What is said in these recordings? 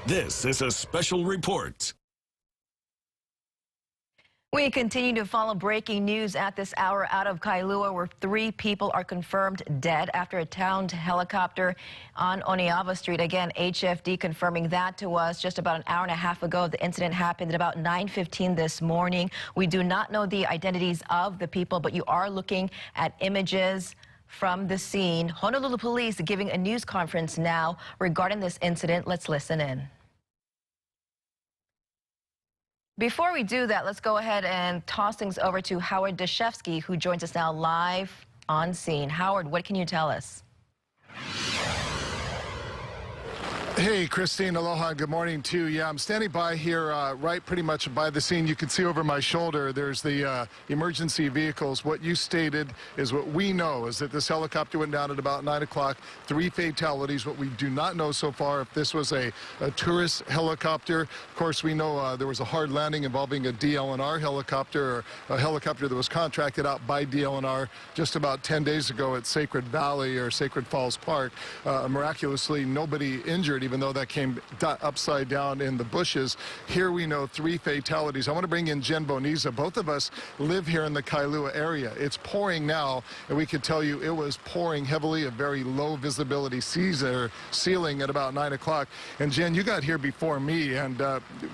This is a special report. We continue to follow breaking news at this hour out of Kailua, where 3 people are confirmed dead after a downed helicopter on Oniava Street. Again, HFD confirming that to us just about an hour and a half ago. The incident happened at about 9:15 this morning. We do not know the identities of the people, but you are looking at images from the scene. Honolulu Police giving a news conference now regarding this incident. Let's listen in. Before we do that, let's go ahead and toss things over to Howard Deshefsky, who joins us now live on scene. Howard, what can you tell us? Hey, Christine, aloha, and good morning to you. Yeah, I'm standing by here right pretty much by the scene. You can see over my shoulder, there's the emergency vehicles. What you stated is what we know, is that this helicopter went down at about 9 o'clock, 3 fatalities. What we do not know so far, if this was a tourist helicopter. Of course, we know there was a hard landing involving a DLNR helicopter, or a helicopter that was contracted out by DLNR just about 10 days ago at Sacred Valley or Sacred Falls Park. Miraculously, nobody injured, even though that came upside down in the bushes. Here we know 3 fatalities. I want to bring in Jen Boniza. Both of us live here in the Kailua area. It's pouring now, and we could tell you it was pouring heavily, a very low visibility ceiling at about 9 o'clock. And Jen, you got here before me, and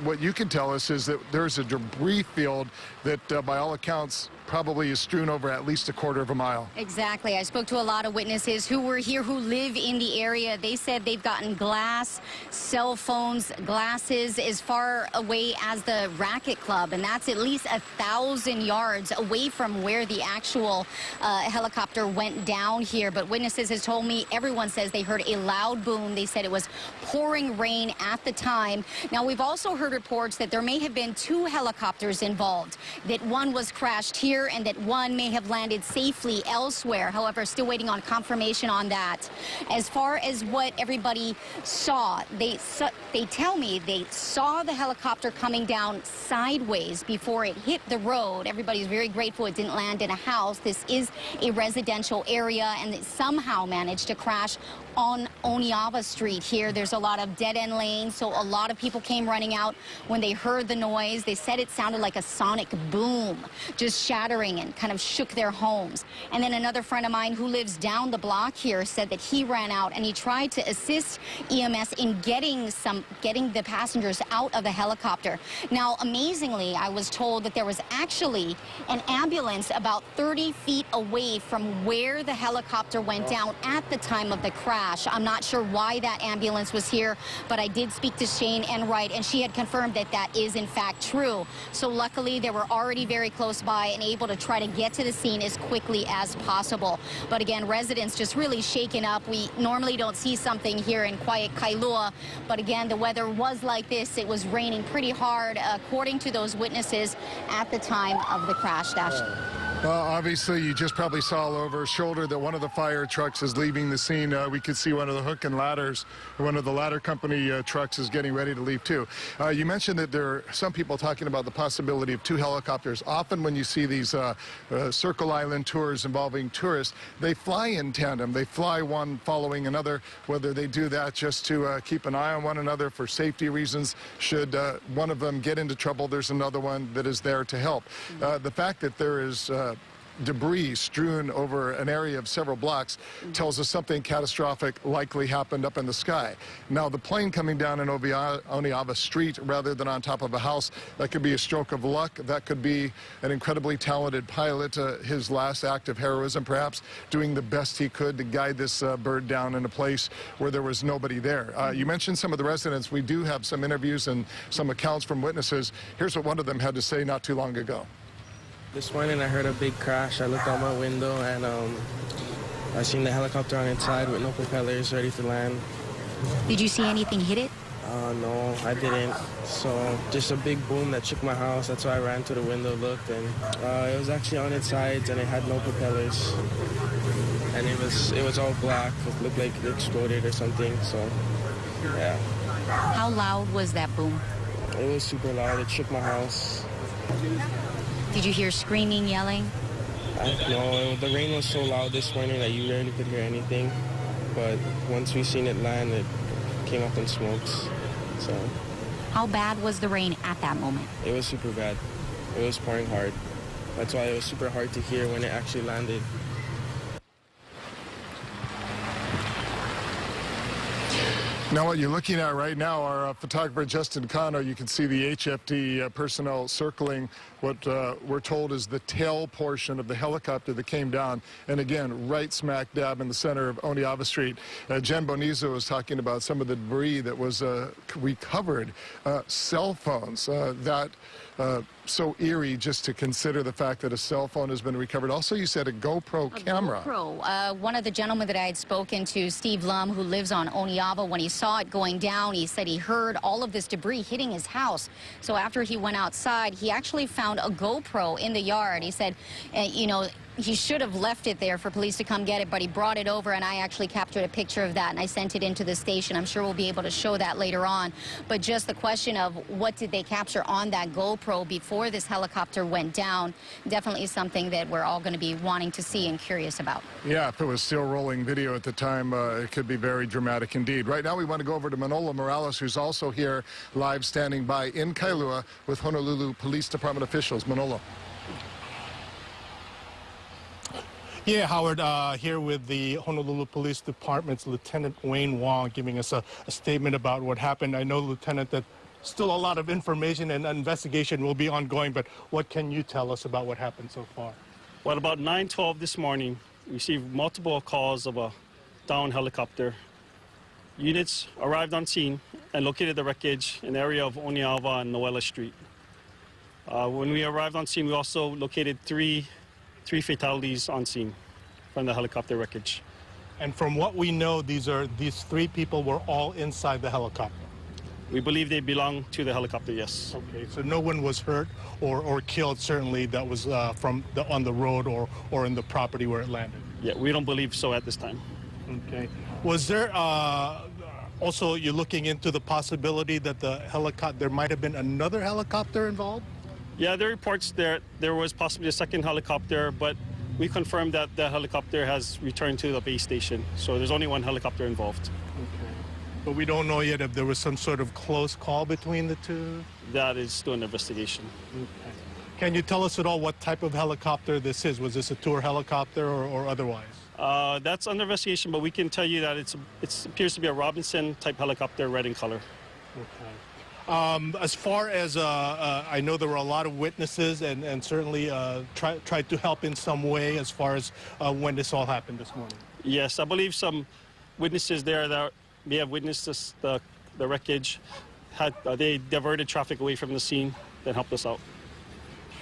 what you can tell us is that there's a debris field that, by all accounts, probably is strewn over at least a quarter of a mile. Exactly. I spoke to a lot of witnesses who were here, who live in the area. They said they've gotten glass, cell phones, glasses as far away as the Racket Club, and that's at least 1,000 yards away from where the actual helicopter went down here. But witnesses has told me, everyone says they heard a loud boom. They said it was pouring rain at the time. Now, we've also heard reports that there may have been 2 helicopters involved, that one was crashed here and that one may have landed safely elsewhere. However, still waiting on confirmation on that. As far as what everybody saw, they tell me they saw the helicopter coming down sideways before it hit the road. Everybody's very grateful it didn't land in a house. This is a residential area, and it somehow managed to crash on Oniava Street here. There's a lot of dead-end lanes, so a lot of people came running out when they heard the noise. They said it sounded like a sonic boom, just shattering and kind of shook their homes. And then another friend of mine who lives down the block here said that he ran out and he tried to assist EMS in getting the passengers out of the helicopter. Now, amazingly, I was told that there was actually an ambulance about 30 feet away from where the helicopter went down at the time of the crash. I'm not sure why that ambulance was here, but I did speak to Shane Enright, and she had confirmed that that is in fact true. So luckily, they were already very close by and able to try to get to the scene as quickly as possible. But again, residents just really shaken up. We normally don't see something here in quiet Kailua, but again, the weather was like this. It was raining pretty hard, according to those witnesses at the time of the crash. Well, obviously, you just probably saw all over his shoulder that one of the fire trucks is leaving the scene. We could see one of the hook and ladders, one of the ladder company trucks is getting ready to leave, too. You mentioned that there are some people talking about the possibility of 2 helicopters. Often when you see these Circle Island tours involving tourists, they fly in tandem. They fly one following another, whether they do that just to keep an eye on one another for safety reasons. Should one of them get into trouble, there's another one that is there to help. The fact that there is debris strewn over an area of several blocks tells us something catastrophic likely happened up in the sky. Now, the plane coming down in Oniava Street rather than on top of a house, that could be a stroke of luck. That could be an incredibly talented pilot, his last act of heroism, perhaps doing the best he could to guide this bird down in a place where there was nobody there. You mentioned some of the residents. We do have some interviews and some accounts from witnesses. Here's what one of them had to say not too long ago. This morning I heard a big crash. I looked out my window and I seen the helicopter on its side with no propellers ready to land. Did you see anything hit it? No, I didn't. So just a big boom that shook my house. That's why I ran to the window, looked, and it was actually on its sides and it had no propellers. And it was all black. It looked like it exploded or something, so yeah. How loud was that boom? It was super loud. It shook my house. Did you hear screaming, yelling? No, the rain was so loud this morning that you rarely could hear anything. But once we seen it land, it came up in smokes. So How bad was the rain at that moment? it was super bad. It was pouring hard. That's why it was super hard to hear when it actually landed. Now, what you're looking at right now, our photographer Justin Cano, you can see the HFD personnel circling what we're told is the tail portion of the helicopter that came down. And again, right smack dab in the center of Oneava Street. Jen Bonizo was talking about some of the debris that was recovered. Cell phones, so eerie just to consider the fact that a cell phone has been recovered. Also, you said a GoPro camera. GoPro. One of the gentlemen that I had spoken to, Steve Lum, who lives on Oneava, when he saw it going down, he said he heard all of this debris hitting his house. So after he went outside, he actually found a GoPro in the yard. He said, you know, he should have left it there for police to come get it, but he brought it over, and I actually captured a picture of that, and I sent it into the station. I'm sure we'll be able to show that later on. But just the question of what did they capture on that GoPro before this helicopter went down, definitely something that we're all going to be wanting to see and curious about. Yeah, if it was still rolling video at the time, it could be very dramatic indeed. Right now, we want to go over to Manolo Morales, who's also here live standing by in Kailua with Honolulu Police Department officials. Manolo. Yeah, Howard, here with the Honolulu Police Department's Lieutenant Wayne Wong giving us a statement about what happened. I know, Lieutenant, that still a lot of information and investigation will be ongoing, but what can you tell us about what happened so far? Well, about 9:12 this morning, we received multiple calls of a downed helicopter. Units arrived on scene and located the wreckage in the area of Oneava and Noella Street. When we arrived on scene, we also located three fatalities on scene from the helicopter wreckage. And from what we know, these three people were all inside the helicopter. We believe they belong to the helicopter, yes. Okay, so no one was hurt or killed, certainly, that was on the road or in the property where it landed. Yeah, we don't believe so at this time. Okay. Was there also, you're looking into the possibility that there might have been another helicopter involved? Yeah, there are reports there was possibly a second helicopter, but we confirmed that the helicopter has returned to the base station. So there's only one helicopter involved. Okay. But we don't know yet if there was some sort of close call between the two? That is still an investigation. Okay. Can you tell us at all what type of helicopter this is? Was this a tour helicopter or otherwise? That's under investigation, but we can tell you that it appears to be a Robinson type helicopter, red in color. Okay. As far as I know, there were a lot of witnesses and certainly tried to help in some way as far as when this all happened this morning. Yes, I believe some witnesses there that may have witnessed the wreckage. They diverted traffic away from the scene and helped us out.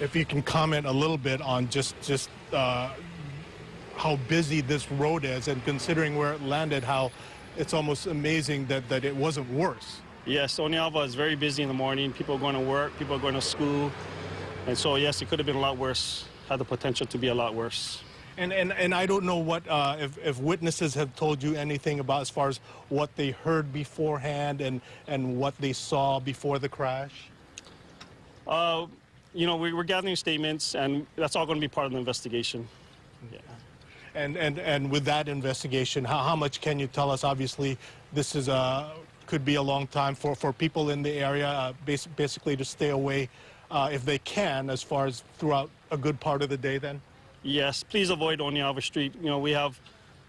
If you can comment a little bit on just how busy this road is, and considering where it landed, how it's almost amazing that it wasn't worse. Yes, Oneava is very busy in the morning. People are going to work, people are going to school. And so, yes, it could have been a lot worse, had the potential to be a lot worse. And I don't know what, if witnesses have told you anything about as far as what they heard beforehand and what they saw before the crash? You know, we're gathering statements, and that's all going to be part of the investigation. Yeah. And with that investigation, how much can you tell us? Obviously, this is could be a long time for people in the area, basically to stay away if they can, as far as throughout a good part of the day then? Yes, please avoid Oneava Street. You know, we have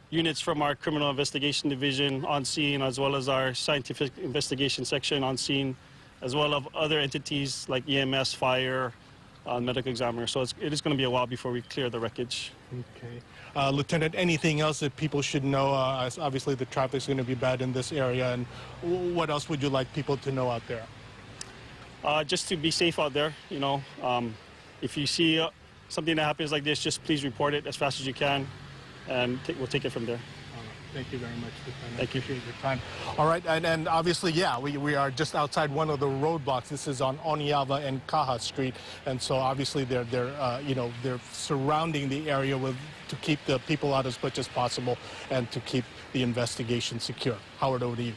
units from our criminal investigation division on scene, as well as our scientific investigation section on scene, as well as other entities like EMS, fire, medical examiner. So it is going to be a while before we clear the wreckage. Okay. Lieutenant, anything else that people should know? Obviously, the traffic's going to be bad in this area. And what else would you like people to know out there? Just to be safe out there, you know. If you see something that happens like this, just please report it as fast as you can, and we'll take it from there. Thank you very much, Lieutenant. Thank you. Appreciate your time. All right, and obviously, yeah, we are just outside one of the roadblocks. This is on Oneava and Kaha Street, and so obviously they're surrounding the area to keep the people out as much as possible and to keep the investigation secure. Howard, over to you.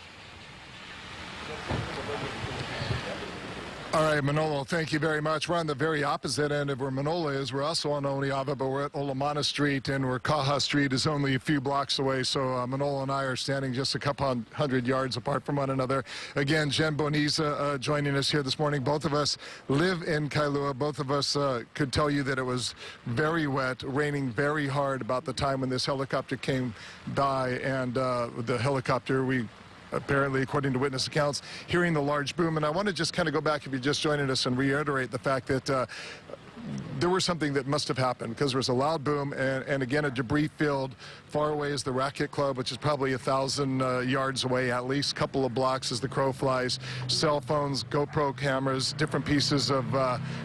All right, Manolo, thank you very much. We're on the very opposite end of where Manolo is. We're also on Oneava, but we're at Olomana Street, and where Kaha Street is only a few blocks away. So Manolo and I are standing just a couple hundred yards apart from one another. Again, Jen Boniza joining us here this morning. Both of us live in Kailua. Both of us could tell you that it was very wet, raining very hard about the time when this helicopter came by, and the helicopter, we apparently, according to witness accounts, hearing the large boom. And I want to just kind of go back, if you're just joining us, and reiterate the fact that there was something that must have happened, because there was a loud boom, and again, a debris field far away is the Racket Club, which is probably 1,000 yards away, at least a couple of blocks as the crow flies. Cell phones, GoPro cameras, different pieces of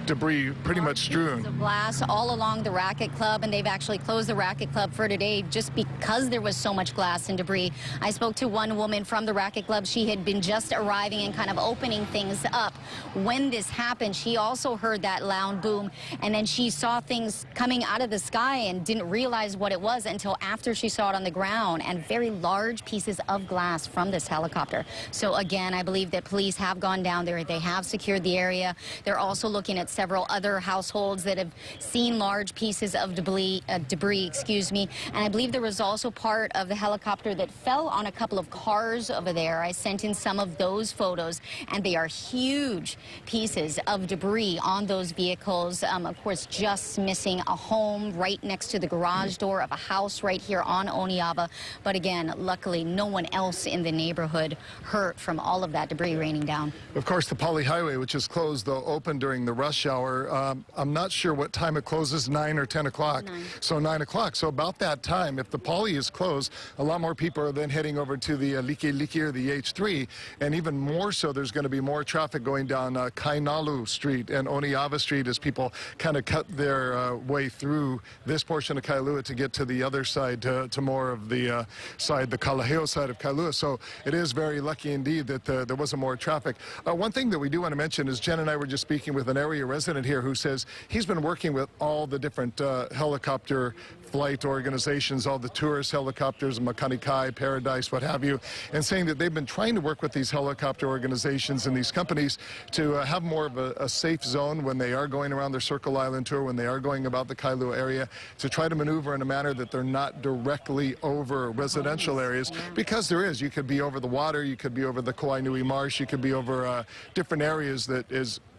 debris pretty much strewn. Of glass all along the Racket Club, and they've actually closed the Racket Club for today just because there was so much glass and debris. I spoke to one woman from the Racket Club. She had been just arriving and kind of opening things up when this happened. She also heard that loud boom, and then she saw things coming out of the sky and didn't realize what it was until after she saw it on the ground, and very large pieces of glass from this helicopter. So again, I believe that police have gone down there. They have secured the area. They're also looking at several other households that have seen large pieces of debris, excuse me. And I believe there was also part of the helicopter that fell on a couple of cars over there. I sent in some of those photos, and they are huge pieces of debris on those vehicles. Of course, just missing a home right next to the garage door of a house right here on Oneava. But again, luckily, no one else in the neighborhood hurt from all of that debris raining down. Of course, the Poly Highway, which is closed, though open during the rush hour. I'm not sure what time it closes, 9 or 10 o'clock. 9. So 9 o'clock. So about that time, if the Poly is closed, a lot more people are then heading over to the Likelike or the H3. And even more so, there's going to be more traffic going down Kainalu Street and Oneava Street as people kind of cut their way through this portion of Kailua to get to the other side, to more of the side, the Kalaheo side of Kailua. So it is very lucky indeed that there wasn't more traffic. One thing that we do want to mention is Jen and I were just speaking with an area resident here who says he's been working with all the different helicopter flight organizations, all the tourist helicopters, Makanikai, Paradise, what have you, and saying that they've been trying to work with these helicopter organizations and these companies to have more of a safe zone when they are going around their Circle Island tour, when they are going about the Kailua area, to try to maneuver in a manner that they're not directly over residential areas, because there is. You could be over the water, you could be over the Kauainui Marsh, you could be over different areas that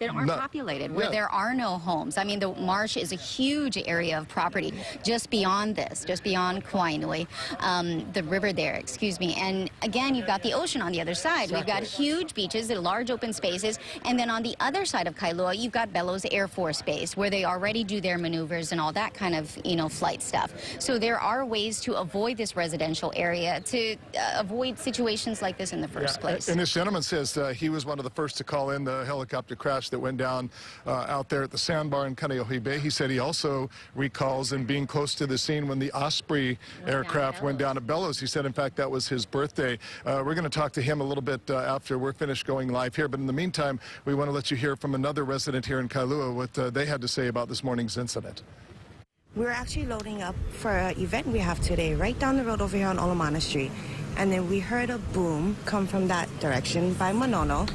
aren't populated, where there are no homes. I mean, the marsh is a huge area of property just beyond this, just beyond Kauainui, the river there, excuse me. And again, you've got the ocean on the other side. We've got huge beaches and large open spaces. And then on the other side of Kailua, you've got Bellows Air Force Base, where they already do their maneuvers and all that kind of, flight stuff. So there are ways to avoid this residential area, to avoid situations like this in the first place. And this gentleman says he was one of the first to call in the helicopter crash that went down out there at the sandbar in Kaneohe Bay. He said he also recalls in being close to the scene when the Osprey aircraft went down at Bellows. He said, in fact, that was his birthday. We're going to talk to him a little bit after we're finished going live here. But in the meantime, we want to let you hear from another resident here in Kailua what they had to say about this morning's incident. We're actually loading up for an event we have today right down the road over here on Olomana Street. And then we heard a boom come from that direction by Monono.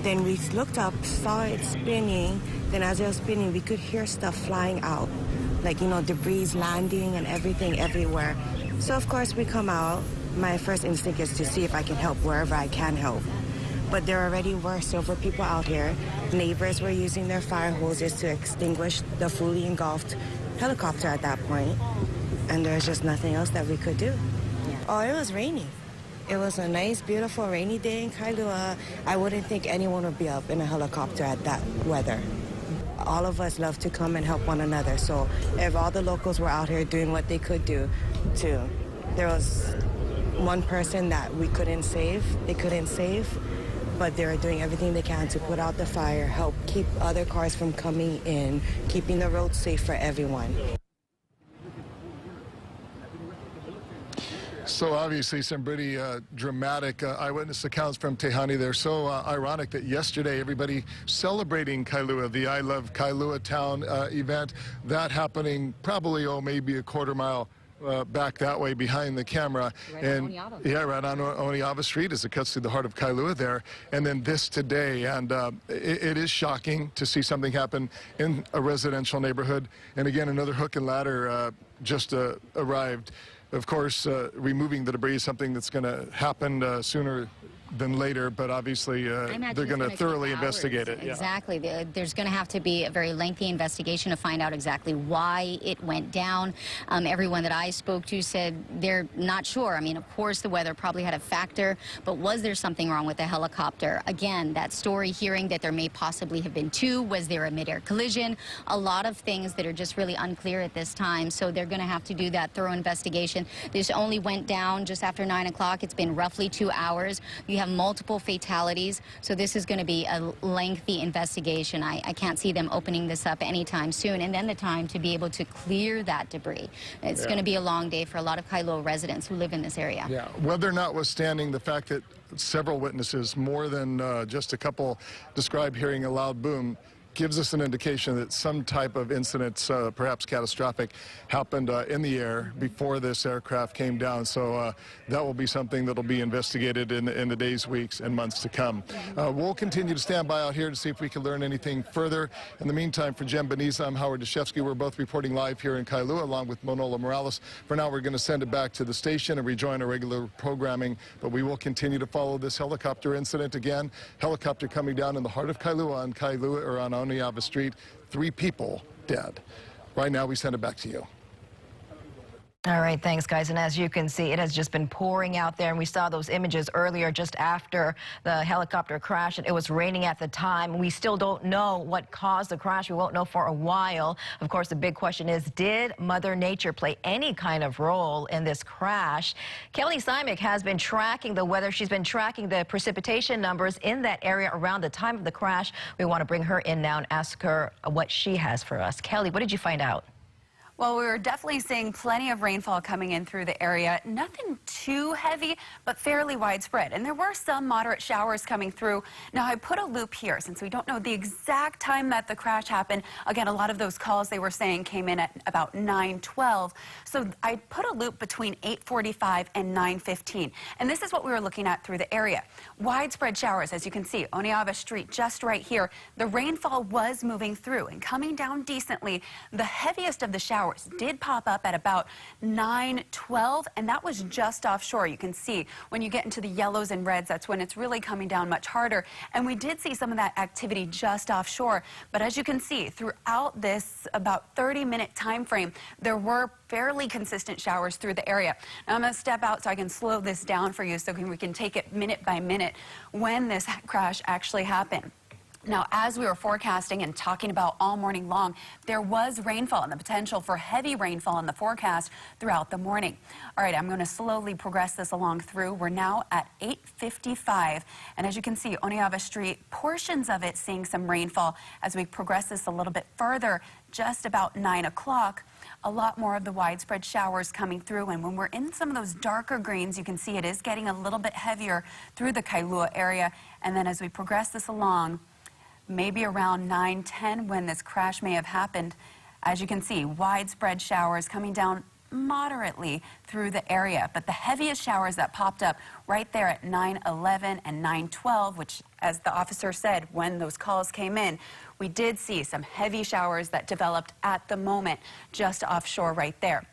Then we looked up, saw it spinning. Then as it was spinning, we could hear stuff flying out. Like, debris landing and everything everywhere. So, of course, we come out. My first instinct is to see if I can help wherever I can help. But there already were several people out here. Neighbors were using their fire hoses to extinguish the fully engulfed helicopter at that point. And there's just nothing else that we could do. Oh, it was raining. It was a nice, beautiful rainy day in Kailua. I wouldn't think anyone would be up in a helicopter at that weather. All of us love to come and help one another. So if all the locals were out here doing what they could do, too. There was one person that we couldn't save. They couldn't save, but they were doing everything they can to put out the fire, help keep other cars from coming in, keeping the road safe for everyone. So obviously some pretty dramatic eyewitness accounts from Tehani. They're so ironic that yesterday everybody celebrating Kailua, the I Love Kailua Town event, that happening probably, maybe a quarter mile back that way behind the camera. Right and on Oneava. yeah, right on Oneava Street as it cuts through the heart of Kailua there. And then this today, and it is shocking to see something happen in a residential neighborhood. And again, another hook and ladder just arrived. Of course, removing the debris is something that's going to happen sooner than later, but obviously they're going to thoroughly investigate it. Yeah. Exactly. There's going to have to be a very lengthy investigation to find out exactly why it went down. Everyone that I spoke to said they're not sure. I mean, of course, the weather probably had a factor, but was there something wrong with the helicopter? Again, that story hearing that there may possibly have been two. Was there a midair collision? A lot of things that are just really unclear at this time, so they're going to have to do that thorough investigation. This only went down just after 9 o'clock. It's been roughly 2 hours. You have multiple fatalities, so this is going to be a lengthy investigation. I can't see them opening this up anytime soon, and then the time to be able to clear that debris. It's going to be a long day for a lot of Kailua residents who live in this area. Yeah, weather notwithstanding the fact that several witnesses, more than just a couple, described hearing a loud boom, gives us an indication that some type of incident, perhaps catastrophic, happened in the air before this aircraft came down. So that will be something that will be investigated in the days, weeks, and months to come. We'll continue to stand by out here to see if we can learn anything further. In the meantime, for Jen Beniza, I'm Howard Deshevsky. We're both reporting live here in Kailua along with Manola Morales. For now, we're going to send it back to the station and rejoin our regular programming, but we will continue to follow this helicopter incident again. Helicopter coming down in the heart of Kailua on Oneava Street. 3 people dead. Right now, we send it back to you. All right, thanks, guys. And as you can see, it has just been pouring out there, and we saw those images earlier just after the helicopter crash, and it was raining at the time. We still don't know what caused the crash. We won't know for a while. Of course, the big question is, did Mother Nature play any kind of role in this crash? Kelly Simek has been tracking the weather. She's been tracking the precipitation numbers in that area around the time of the crash. We want to bring her in now and ask her what she has for us. Kelly, what did you find out? Well, we were definitely seeing plenty of rainfall coming in through the area. Nothing too heavy, but fairly widespread. And there were some moderate showers coming through. Now, I put a loop here since we don't know the exact time that the crash happened. Again, a lot of those calls they were saying came in at about 9:12. So I put a loop between 8:45 and 9:15. And this is what we were looking at through the area. Widespread showers, as you can see, Oneava Street just right here. The rainfall was moving through and coming down decently. The heaviest of the showers did pop up at about 9:12, and that was just offshore. You can see when you get into the yellows and reds, that's when it's really coming down much harder. And we did see some of that activity just offshore. But as you can see, throughout this about 30-minute time frame, there were fairly consistent showers through the area. Now I'm going to step out so I can slow this down for you so we can take it minute by minute when this crash actually happened. Now, as we were forecasting and talking about all morning long, there was rainfall and the potential for heavy rainfall in the forecast throughout the morning. All right, I'm going to slowly progress this along through. We're now at 8:55, and as you can see, Oneava Street, portions of it seeing some rainfall. As we progress this a little bit further, just about 9 o'clock, a lot more of the widespread showers coming through. And when we're in some of those darker greens, you can see it is getting a little bit heavier through the Kailua area. And then as we progress this along, maybe around 9:10 when this crash may have happened. As you can see, widespread showers coming down moderately through the area. But the heaviest showers that popped up right there at 9:11 and 9:12, which, as the officer said, when those calls came in, we did see some heavy showers that developed at the moment just offshore right there.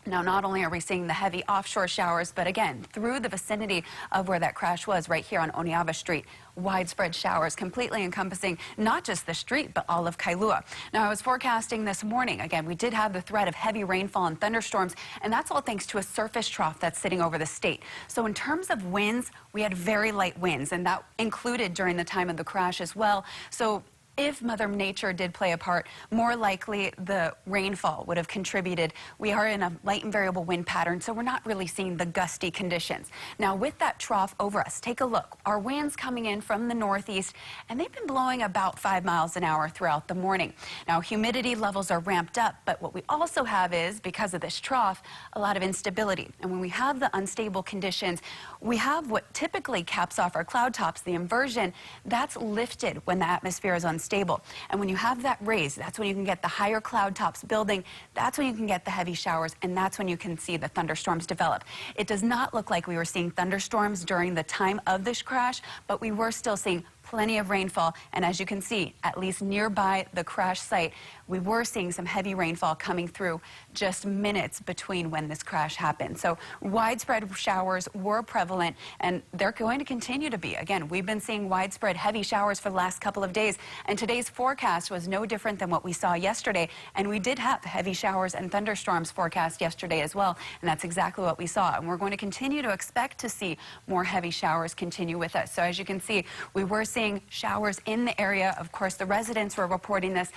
Now, not only are we seeing the heavy offshore showers, but again, through the vicinity of where that crash was, right here on Oneava Street, widespread showers completely encompassing not just the street, but all of Kailua. Now, I was forecasting this morning. Again, we did have the threat of heavy rainfall and thunderstorms, and that's all thanks to a surface trough that's sitting over the state. So in terms of winds, we had very light winds, and that included during the time of the crash as well. So if Mother Nature did play a part, more likely the rainfall would have contributed. We are in a light and variable wind pattern, so we're not really seeing the gusty conditions. Now, with that trough over us, take a look. Our winds coming in from the northeast, and they've been blowing about 5 miles an hour throughout the morning. Now, humidity levels are ramped up, but what we also have is, because of this trough, a lot of instability. And when we have the unstable conditions, we have what typically caps off our cloud tops, the inversion. That's lifted when the atmosphere is unstable. unstable. And when you have that raise, that's when you can get the higher cloud tops building. That's when you can get the heavy showers, and that's when you can see the thunderstorms develop. It does not look like we were seeing thunderstorms during the time of this crash, but we were still seeing plenty of rainfall. And as you can see, at least nearby the crash site, we were seeing some heavy rainfall coming through just minutes between when this crash happened. So widespread showers were prevalent, and they're going to continue to be. Again, we've been seeing widespread heavy showers for the last couple of days, and today's forecast was no different than what we saw yesterday. And we did have heavy showers and thunderstorms forecast yesterday as well, and that's exactly what we saw. And we're going to continue to expect to see more heavy showers continue with us. So as you can see, we were seeing showers in the area. Of course, the residents were reporting this.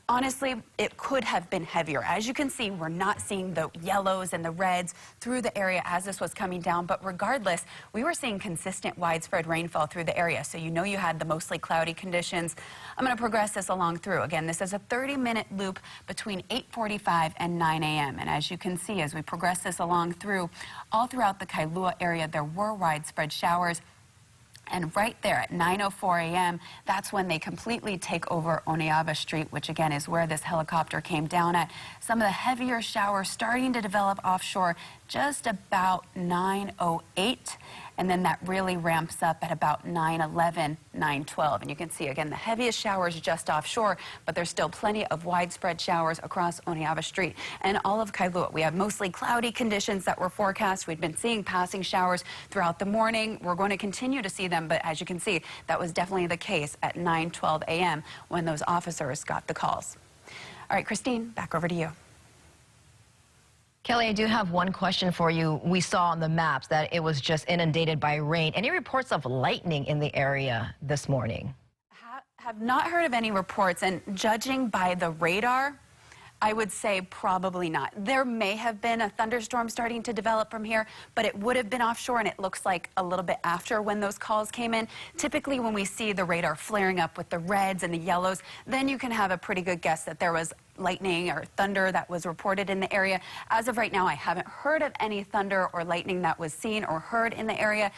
Honestly, it could have been heavier. As you can see, we're not seeing the yellows and the reds through the area as this was coming down. But regardless, we were seeing consistent widespread rainfall through the area. So you know you had the mostly cloudy conditions. I'm going to progress this along through. Again, this is a 30-minute loop between 8:45 and 9 a.m. And as you can see, as we progress this along through, all throughout the Kailua area, there were widespread showers. And right there at 9:04 a.m., that's when they completely take over Oneava Street, which again is where this helicopter came down at. Some of the heavier showers starting to develop offshore just about 9:08. And then that really ramps up at about 9:11, 9:12. And you can see, again, the heaviest showers just offshore, but there's still plenty of widespread showers across Oneava Street and all of Kailua. We have mostly cloudy conditions that were forecast. We've been seeing passing showers throughout the morning. We're going to continue to see them, but as you can see, that was definitely the case at 9:12 a.m. when those officers got the calls. All right, Christine, back over to you. Kelly, I do have one question for you. We saw on the maps that it was just inundated by rain. Any reports of lightning in the area this morning? Have not heard of any reports, and judging by the radar, I would say probably not. There may have been a thunderstorm starting to develop from here, but it would have been offshore, and it looks like a little bit after when those calls came in. Typically, when we see the radar flaring up with the reds and the yellows, then you can have a pretty good guess that there was lightning or thunder that was reported in the area. As of right now, I haven't heard of any thunder or lightning that was seen or heard in the area.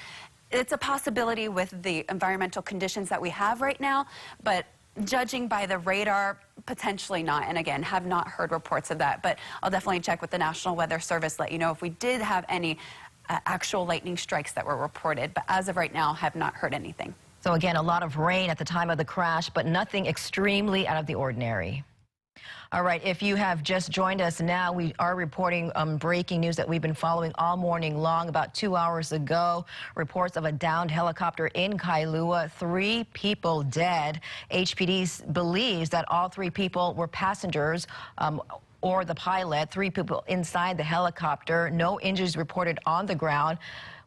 It's a possibility with the environmental conditions that we have right now, but judging by the radar, potentially not. And again, have not heard reports of that. But I'll definitely check with the National Weather Service, let you know if we did have any actual lightning strikes that were reported. But as of right now, have not heard anything. So again, a lot of rain at the time of the crash, but nothing extremely out of the ordinary. All right, if you have just joined us now, we are reporting breaking news that we've been following all morning long. About 2 hours ago, reports of a downed helicopter in Kailua, 3 people dead. HPD believes that all 3 people were passengers or the pilot, 3 people inside the helicopter. No injuries reported on the ground,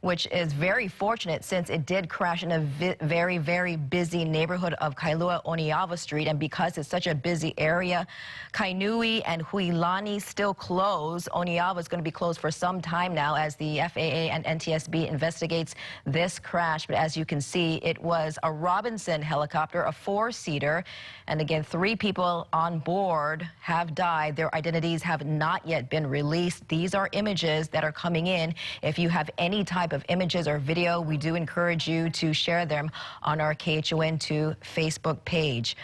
which is very fortunate since it did crash in a very, very busy neighborhood of Kailua Oneava Street. And because it's such a busy area, Kainui and Huilani still closed. Oneava is going to be closed for some time now as the FAA and NTSB investigates this crash. But as you can see, it was a Robinson helicopter, a 4-seater. And again, 3 people on board have died. Their identities have not yet been released. These are images that are coming in. If you have any type of images or video, we do encourage you to share them on our KHON2 Facebook page.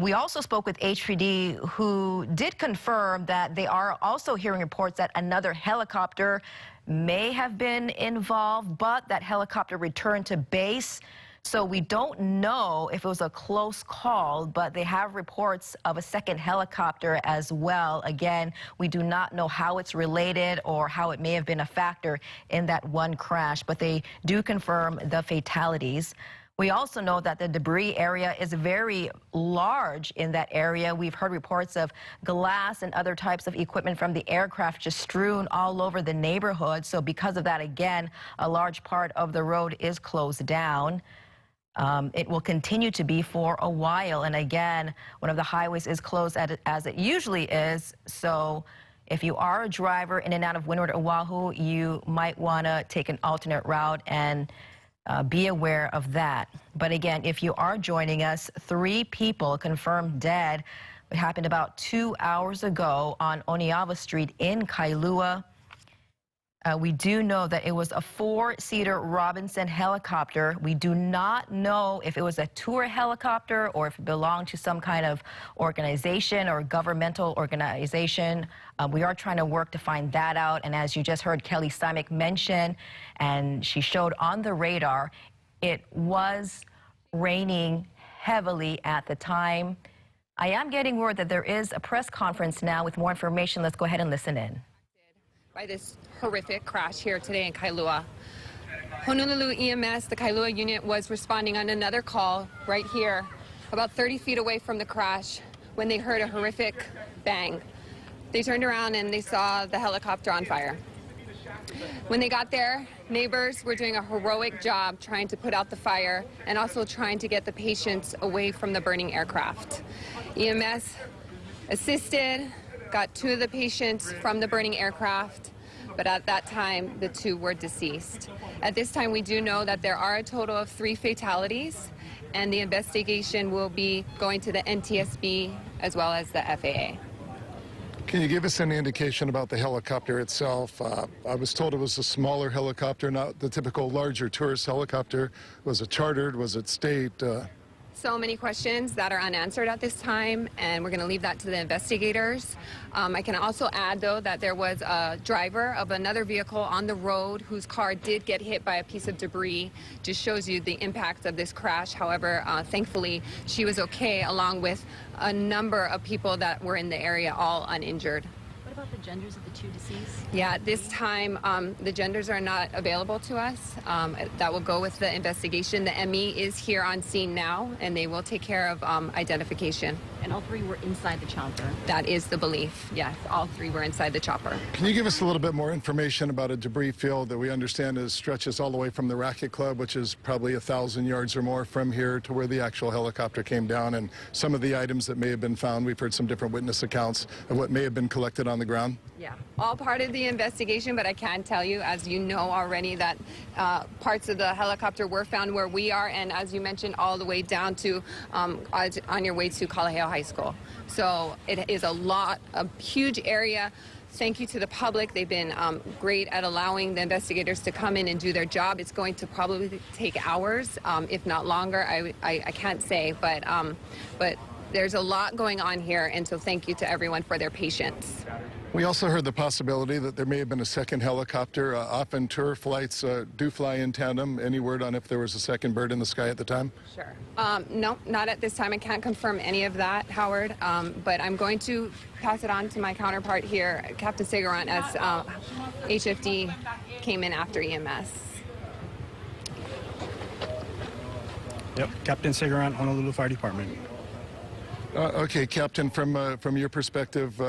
We also spoke with HPD, who did confirm that they are also hearing reports that another helicopter may have been involved, but that helicopter returned to base. So we don't know if it was a close call, but they have reports of a second helicopter as well. Again, we do not know how it's related or how it may have been a factor in that one crash, but they do confirm the fatalities. We also know that the debris area is very large in that area. We've heard reports of glass and other types of equipment from the aircraft just strewn all over the neighborhood. So because of that, again, a large part of the road is closed down. It will continue to be for a while. And again, one of the highways is closed as it usually is. So if you are a driver in and out of Windward, Oahu, you might want to take an alternate route and be aware of that. But again, if you are joining us, 3 people confirmed dead. It happened about 2 hours ago on Oneava Street in Kailua. We do know that it was a 4-seater Robinson helicopter. We do not know if it was a tour helicopter or if it belonged to some kind of organization or governmental organization. We are trying to work to find that out. And as you just heard Kelly Stymick mention, and she showed on the radar, it was raining heavily at the time. I am getting word that there is a press conference now with more information. Let's go ahead and listen in. By this horrific crash here today in Kailua. Honolulu EMS, the Kailua unit, was responding on another call right here, about 30 feet away from the crash, when they heard a horrific bang. They turned around and they saw the helicopter on fire. When they got there, neighbors were doing a heroic job trying to put out the fire and also trying to get the patients away from the burning aircraft. EMS assisted, got 2 of the patients from the burning aircraft, but at that time, the 2 were deceased. At this time, we do know that there are a total of 3 fatalities, and the investigation will be going to the NTSB as well as the FAA. Can you give us any indication about the helicopter itself? I was told it was a smaller helicopter, not the typical larger tourist helicopter. Was it chartered? Was it state? So many questions that are unanswered at this time, and we're going to leave that to the investigators. I can also add, though, that there was a driver of another vehicle on the road whose car did get hit by a piece of debris. Just shows you the impact of this crash. However, thankfully, she was okay, along with a number of people that were in the area, all uninjured. What about the genders of the 2 deceased? Yeah, at this time, the genders are not available to us. That will go with the investigation. The ME is here on scene now, and they will take care of identification. And all 3 were inside the chopper? That is the belief, yes. All 3 were inside the chopper. Can you give us a little bit more information about a debris field that we understand stretches all the way from the Racket Club, which is probably 1,000 yards or more from here, to where the actual helicopter came down, and some of the items that may have been found? We've heard some different witness accounts of what may have been collected on the ground. Yeah, all part of the investigation, but I can tell you, as you know already, that parts of the helicopter were found where we are, and as you mentioned, all the way down to on your way to Kalaheo High School. So it is a huge area. Thank you to the public. They've been great at allowing the investigators to come in and do their job. It's going to probably take hours, if not longer. I can't say, but there's a lot going on here, and so thank you to everyone for their patience. We also heard the possibility that there may have been a second helicopter. Often tour flights do fly in tandem. Any word on if there was a second bird in the sky at the time? Sure. No, not at this time. I can't confirm any of that, Howard, but I'm going to pass it on to my counterpart here, Captain Segaran, as HFD came in after EMS. Yep, Captain Segaran, Honolulu Fire Department. Okay, Captain, from your perspective,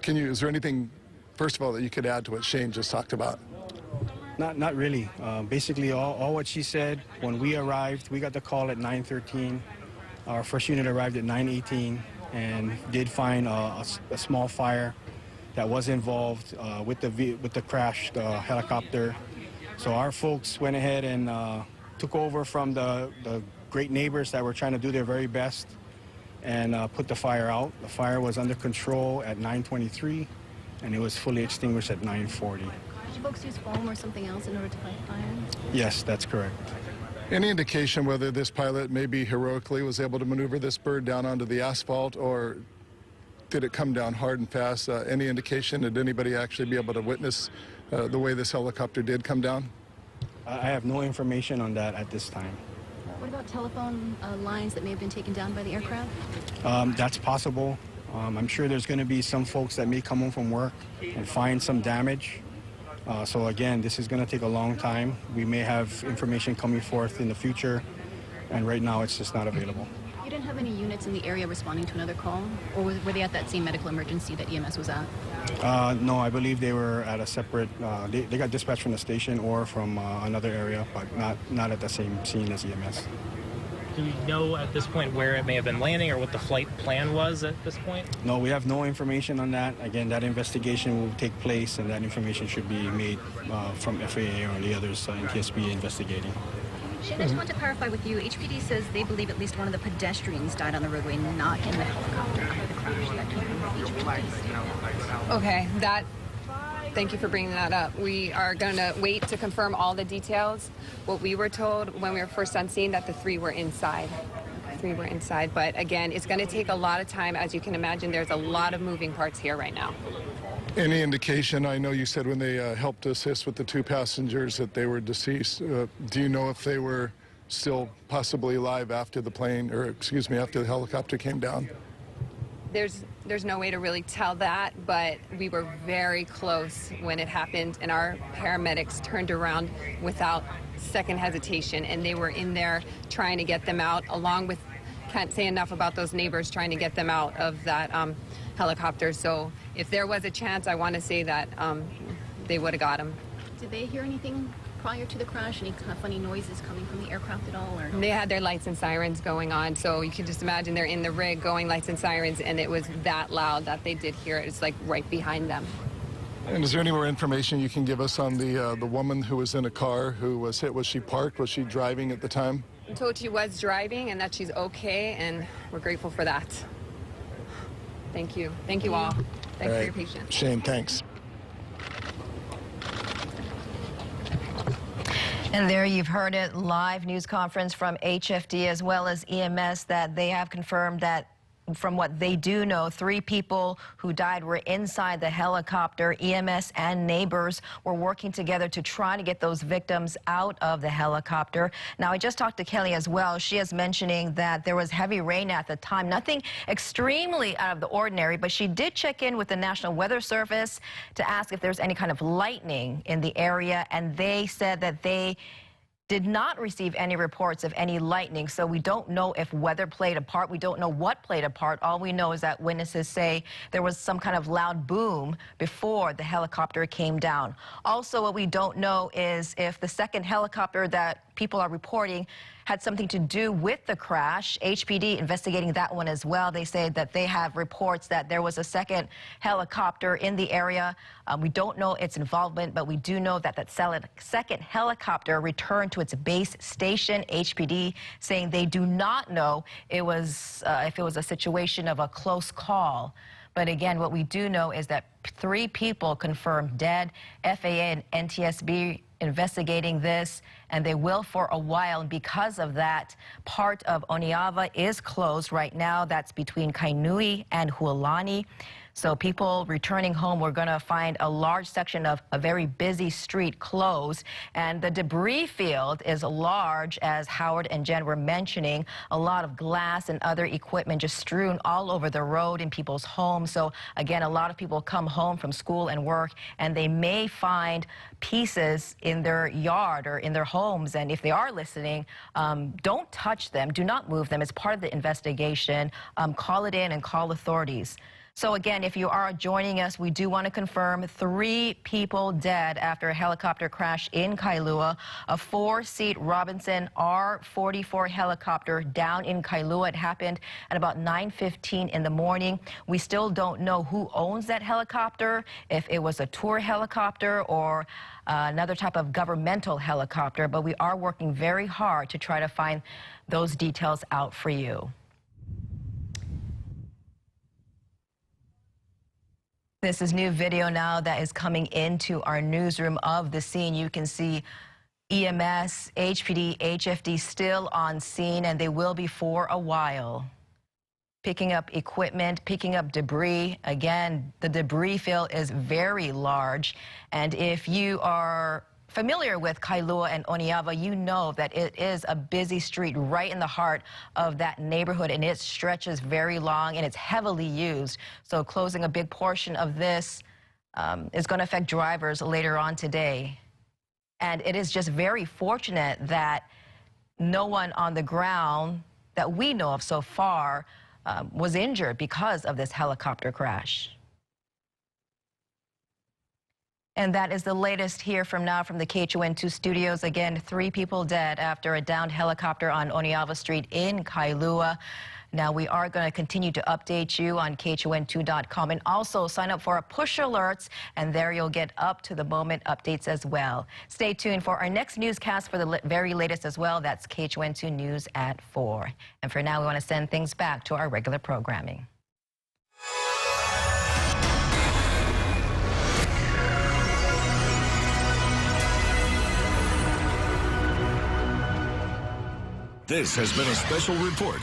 is there anything, first of all, that you could add to what Shane just talked about? Not really. Basically, all what she said. When we arrived, we got the call at 9:13. Our first unit arrived at 9:18 and did find a small fire that was involved with the crash, the helicopter. So our folks went ahead and took over from the great neighbors that were trying to do their very best and put the fire out. The fire was under control at 9:23, and it was fully extinguished at 9:40. Did you folks use foam or something else in order to fight the fire? Yes, that's correct. Any indication whether this pilot maybe heroically was able to maneuver this bird down onto the asphalt, or did it come down hard and fast? Any indication? Did anybody actually be able to witness the way this helicopter did come down? I have no information on that at this time. What about telephone lines that may have been taken down by the aircraft? That's possible. I'm sure there's going to be some folks that may come home from work and find some damage. So again, this is going to take a long time. We may have information coming forth in the future, and right now it's just not available. You didn't have any units in the area responding to another call, or were they at that same medical emergency that EMS was at? No, I believe they were at a separate, they got dispatched from the station or from another area, but not at the same scene as EMS. Do we know at this point where it may have been landing or what the flight plan was at this point? No, we have no information on that. Again, that investigation will take place, and that information should be made from FAA or the others NTSB investigating. Shane, I just want to clarify with you. HPD says they believe at least one of the pedestrians died on the roadway, not in the helicopter after the crash. That came from HPD. Okay, Thank you for bringing that up. We are going to wait to confirm all the details. What we were told when we were first on scene, that the 3 were inside. 3 were inside, but again, it's going to take a lot of time. As you can imagine, there's a lot of moving parts here right now. Any indication? I know you said when they helped assist with the 2 passengers that they were deceased. Do you know if they were still possibly alive after the plane, or excuse me, after the helicopter came down? There's no way to really tell that, but we were very close when it happened, and our paramedics turned around without second hesitation, and they were in there trying to get them out, along with, can't say enough about those neighbors trying to get them out of that helicopter. So if there was a chance, I want to say that they would have got them. Did they hear anything prior to the crash? Any kind of funny noises coming from the aircraft at all? Or? They had their lights and sirens going on, so you can just imagine they're in the rig going lights and sirens, and it was that loud that they did hear it. It's like right behind them. And is there any more information you can give us on the woman who was in a car who was hit? Was she parked? Was she driving at the time? I'm told she was driving and that she's okay, and we're grateful for that. Thank you. Thank you all. Thanks for your patience. Shane, thanks. And there you've heard it, live news conference from HFD as well as EMS, that they have confirmed that from what they do know, 3 people who died were inside the helicopter. EMS and neighbors were working together to try to get those victims out of the helicopter. Now, I just talked to Kelly as well. She is mentioning that there was heavy rain at the time. Nothing extremely out of the ordinary, but she did check in with the National Weather Service to ask if there's any kind of lightning in the area, and they said that they did not receive any reports of any lightning, so we don't know if weather played a part. We don't know what played a part. All we know is that witnesses say there was some kind of loud boom before the helicopter came down. Also, what we don't know is if the second helicopter that people are reporting had something to do with the crash. HPD investigating that one as well. They say that they have reports that there was a second helicopter in the area. We don't know its involvement, but we do know that that second helicopter returned to its base station. HPD saying they do not know if it was a situation of a close call. But again, what we do know is that 3 people confirmed dead. FAA and NTSB investigating this, and they will for a while. And because of that, part of Oneava is closed right now. That's between Kainui and Hualani. So people returning home, we're going to find a large section of a very busy street closed. And the debris field is large, as Howard and Jen were mentioning. A lot of glass and other equipment just strewn all over the road in people's homes. So again, a lot of people come home from school and work, and they may find pieces in their yard or in their homes. And if they are listening, don't touch them. Do not move them. It's part of the investigation. Call it in and call authorities. So again, if you are joining us, we do want to confirm 3 people dead after a helicopter crash in Kailua. A 4-seat Robinson R-44 helicopter down in Kailua. It happened at about 9:15 in the morning. We still don't know who owns that helicopter, if it was a tour helicopter or another type of governmental helicopter, but we are working very hard to try to find those details out for you. This is new video now that is coming into our newsroom of the scene. You can see EMS, HPD, HFD still on scene, and they will be for a while. Picking up equipment, picking up debris. Again, the debris field is very large, and if you are familiar with Kailua and Oneava, you know that it is a busy street right in the heart of that neighborhood, and it stretches very long and it's heavily used. So closing a big portion of this is going to affect drivers later on today. And it is just very fortunate that no one on the ground that we know of so far was injured because of this helicopter crash. And that is the latest here from the KHON2 studios. Again, 3 people dead after a downed helicopter on Oneava Street in Kailua. Now, we are going to continue to update you on KHON2.com, and also sign up for our push alerts, and there you'll get up-to-the-moment updates as well. Stay tuned for our next newscast for the very latest as well. That's KHON2 News at 4. And for now, we want to send things back to our regular programming. This has been a special report